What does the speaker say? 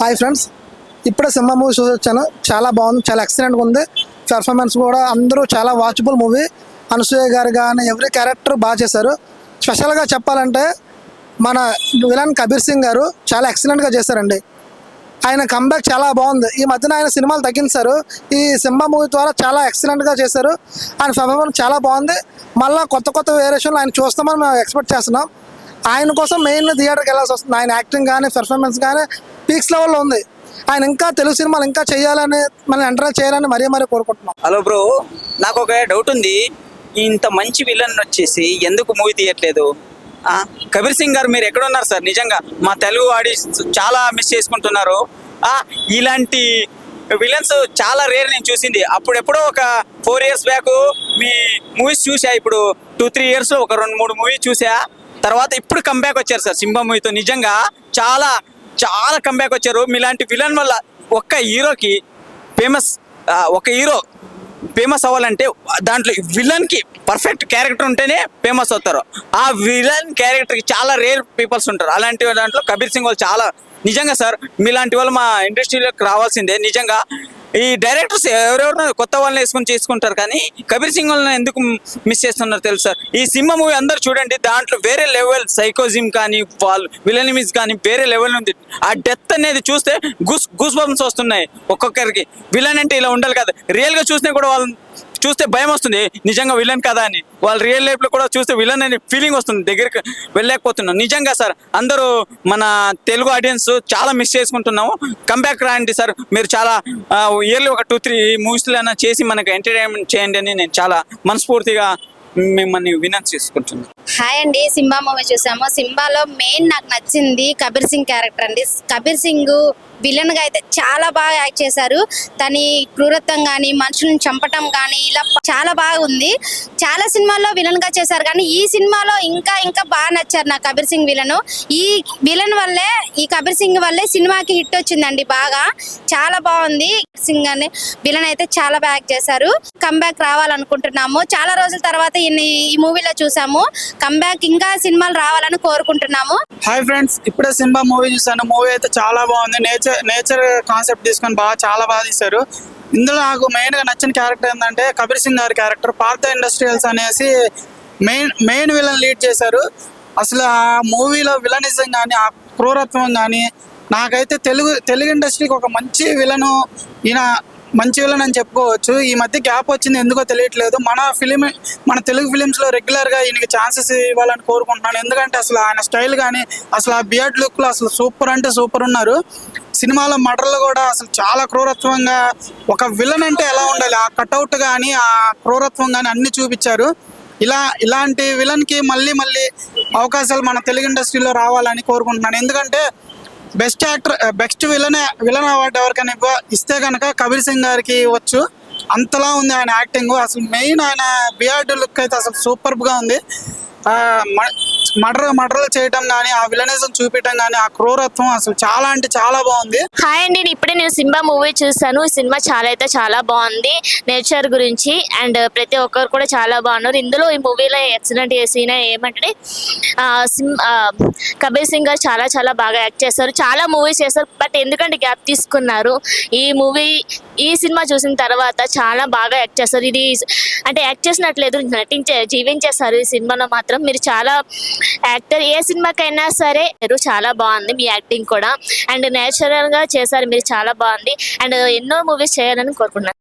Hi friends, ఇప్పుడే cinema movie చూసి వచ్చాను. చాలా బాగుంది, చాలా ఎక్సలెంట్గా ఉంది. పెర్ఫార్మెన్స్ కూడా అందరూ చాలా వాచబుల్ మూవీ. అనసూయ గారు కానీ ఎవరి క్యారెక్టర్ బాగా చేశారు. స్పెషల్గా చెప్పాలంటే మన విలన్ కబీర్ సింగ్ గారు చాలా ఎక్సలెంట్గా చేశారండి. ఆయన కంబ్యాక్ చాలా బాగుంది. ఈ మధ్యన ఆయన సినిమాలు తగ్గించారు. ఈ సినిమా మూవీ ద్వారా చాలా ఎక్సలెంట్గా చేశారు. ఆయన పెర్ఫార్మెన్స్ చాలా బాగుంది. మళ్ళీ కొత్త కొత్త వేరియేషన్లు ఆయన చూస్తామని మేము ఎక్స్పెక్ట్ చేస్తున్నాం. ఆయన కోసం మెయిన్ థియేటర్కి వెళ్ళాల్సి వస్తుంది. ఆయన యాక్టింగ్ కానీ పెర్ఫార్మెన్స్ కానీ పీక్స్ లెవెల్లో ఉంది. ఆయన ఇంకా తెలుగు సినిమాలు ఇంకా చేయాలని, మనం ఎంటర్టైన్ చేయాలని మరీ కోరుకుంటున్నాం. హలో బ్రో, నాకు ఒక డౌట్ ఉంది. ఇంత మంచి విలన్ వచ్చేసి ఎందుకు మూవీ తీయట్లేదు? కబీర్ సింగ్ గారు మీరు ఎక్కడ ఉన్నారు సార్? నిజంగా మా తెలుగు ఆడియన్స్ చాలా మిస్ చేసుకుంటున్నారు. ఇలాంటి విలన్స్ చాలా రేర్ నేను చూసింది. అప్పుడెప్పుడో ఒక 4 years బ్యాక్ మీ మూవీస్ చూసా. ఇప్పుడు 2-3 years ఒక 2-3 మూవీ చూసా. తర్వాత ఇప్పుడు కంబ్యాక్ వచ్చారు సార్ సింబా మూవీతో. నిజంగా చాలా చాలా కంబ్యాక్ వచ్చారు. మీలాంటి విలన్ వల్ల ఒక్క హీరోకి ఒక హీరో ఫేమస్ అవ్వాలంటే దాంట్లో విలన్కి పర్ఫెక్ట్ క్యారెక్టర్ ఉంటేనే ఫేమస్ అవుతారు. ఆ విలన్ క్యారెక్టర్కి చాలా రేర్ పీపుల్స్ ఉంటారు. అలాంటి దాంట్లో కబీర్ సింగ్ వాళ్ళు చాలా నిజంగా సార్ మీలాంటి వాళ్ళు మా ఇండస్ట్రీలోకి రావాల్సిందే. నిజంగా ఈ డైరెక్టర్స్ ఎవరెవరు కొత్త వాళ్ళని వేసుకొని చేసుకుంటారు, కానీ కబీర్ సింగ్ వాళ్ళని ఎందుకు మిస్ చేస్తున్నారు తెలుసు సార్. ఈ సినిమా మూవీ అందరు చూడండి, దాంట్లో వేరే లెవెల్ సైకోజిమ్ కానీ వాళ్ళు విలనిమిస్ కానీ వేరే లెవెల్ ఉంది. ఆ డెత్ అనేది చూస్తే గూస్ బంప్స్ వస్తున్నాయి ఒక్కొక్కరికి. విలన్ అంటే ఇలా ఉండాలి కదా, రియల్గా చూసినా కూడా వాళ్ళు చూస్తే భయం వస్తుంది, నిజంగా విలన్ కదా అని. వాళ్ళు రియల్ లైఫ్లో కూడా చూస్తే విలన్ అనే ఫీలింగ్ వస్తుంది, దగ్గరికి వెళ్ళలేకపోతున్నాం. నిజంగా సార్ అందరూ మన తెలుగు ఆడియన్స్ చాలా మిస్ చేసుకుంటున్నాము. కంబ్యాక్ రాండి సార్. మీరు చాలా ఇయర్లీ ఒక 2-3 మూవీస్లైనా చేసి మనకు ఎంటర్టైన్మెంట్ చేయండి అని నేను చాలా మనస్ఫూర్తిగా మిమ్మల్ని వినతి చేసుకుంటున్నాను. హాయ్ అండి, సింబా మూవీ చూసాము. సింబాలో మెయిన్ నాకు నచ్చింది కబీర్ సింగ్ క్యారెక్టర్ అండి. కబీర్ సింగ్ విలన్ గా అయితే చాలా బాగా యాక్ట్ చేశారు. తని క్రూరత్వం కానీ మనుషులను చంపటం కానీ ఇలా చాలా బాగుంది. చాలా సినిమాల్లో విలన్ గా చేశారు, కానీ ఈ సినిమాలో ఇంకా బాగా నచ్చారు నాకు కబీర్ సింగ్ విలన్. ఈ విలన్ వల్లే, ఈ కబీర్ సింగ్ వల్లే సినిమాకి హిట్ వచ్చిందండి. బాగా చాలా బాగుంది. సింగ్ అని విలన్ అయితే చాలా బాగా యాక్ట్ చేశారు. కంబ్యాక్ రావాలనుకుంటున్నాము. చాలా రోజుల తర్వాత ఈ మూవీలో చూసాము. కంబ్యాక్ ఇంకా సినిమాలు రావాలని కోరుకుంటున్నాము. హాయ్ ఫ్రెండ్స్, ఇప్పుడే సింబా మూవీ చూసాను. మూవీ అయితే చాలా బాగుంది. నేచర్ కాన్సెప్ట్ తీసుకొని చాలా బాగా తీశారు. ఇందులో నాకు మెయిన్ గా నచ్చిన క్యారెక్టర్ ఏంటంటే కబీర్ సింగ్ గారి క్యారెక్టర్. పార్థ ఇండస్ట్రియల్స్ అనేసి మెయిన్ విలన్ లీడ్ చేశారు. అసలు ఆ మూవీలో విలనిజం కానీ ఆ క్రూరత్వం కానీ నాకైతే తెలుగు ఇండస్ట్రీకి ఒక మంచి విలను, ఈయన మంచి విలన్ అని చెప్పుకోవచ్చు. ఈ మధ్య గ్యాప్ వచ్చింది, ఎందుకో తెలియట్లేదు. మన తెలుగు ఫిలిమ్స్ లో రెగ్యులర్ గా ఈయనకి ఛాన్సెస్ ఇవ్వాలని కోరుకుంటున్నాను. ఎందుకంటే అసలు ఆయన స్టైల్ కానీ అసలు ఆ బియర్డ్ లుక్ లో అసలు సూపర్ అంటే సూపర్ ఉన్నారు. సినిమాలో మర్డర్లు కూడా అసలు చాలా క్రూరత్వంగా, ఒక విలన్ అంటే ఎలా ఉండాలి ఆ కట్అవుట్ కానీ ఆ క్రూరత్వం కానీ అన్ని చూపించారు. ఇలాంటి విలన్ కి మళ్ళీ అవకాశాలు మన తెలుగు ఇండస్ట్రీలో రావాలని కోరుకుంటున్నాను. ఎందుకంటే బెస్ట్ విలన్ అవార్డు ఎవరికైనా ఇస్తే కనుక కబీర్ సింగ్ గారికి ఇవ్వచ్చు. అంతలా ఉంది ఆయన యాక్టింగ్. అసలు మెయిన్ ఆయన బియర్డ్ లుక్ అయితే అసలు సూపర్బ్ గా ఉంది. మర్డర్లు చేయటం కానీ ఆ విలనిజం చూపించడం కానీ ఆ క్రూరత్వం అసలు చాలా అంటే చాలా బాగుంది. హాయ్ అండి, ఇప్పుడే నేను సింబా మూవీ చూసాను. ఈ సినిమా చాలా బాగుంది. నేచర్ గురించి అండ్ ప్రతి ఒక్కరు కూడా చాలా బాగున్నారు. ఇందులో ఈ మూవీలో ఎక్సలెంట్ సీన్ ఏమంటే కబీర్ సింగ్ గారు చాలా బాగా యాక్ట్ చేస్తారు. చాలా మూవీస్ చేస్తారు, బట్ ఎందుకంటే గ్యాప్ తీసుకున్నారు. ఈ సినిమా చూసిన తర్వాత చాలా బాగా యాక్ట్ చేస్తారు. ఇది అంటే యాక్ట్ చేసినట్లేదు, జీవించేస్తారు ఈ సినిమాలో మాత్రం. మీరు చాలా యాక్టర్, ఏ సినిమాకైనా సరే చాలా బాగుంది మీ యాక్టింగ్ కూడా. అండ్ నేచురల్ గా చేశారు మీరు, చాలా బాగుంది. అండ్ ఎన్నో మూవీస్ చేయాలని కోరుకుంటున్నాను.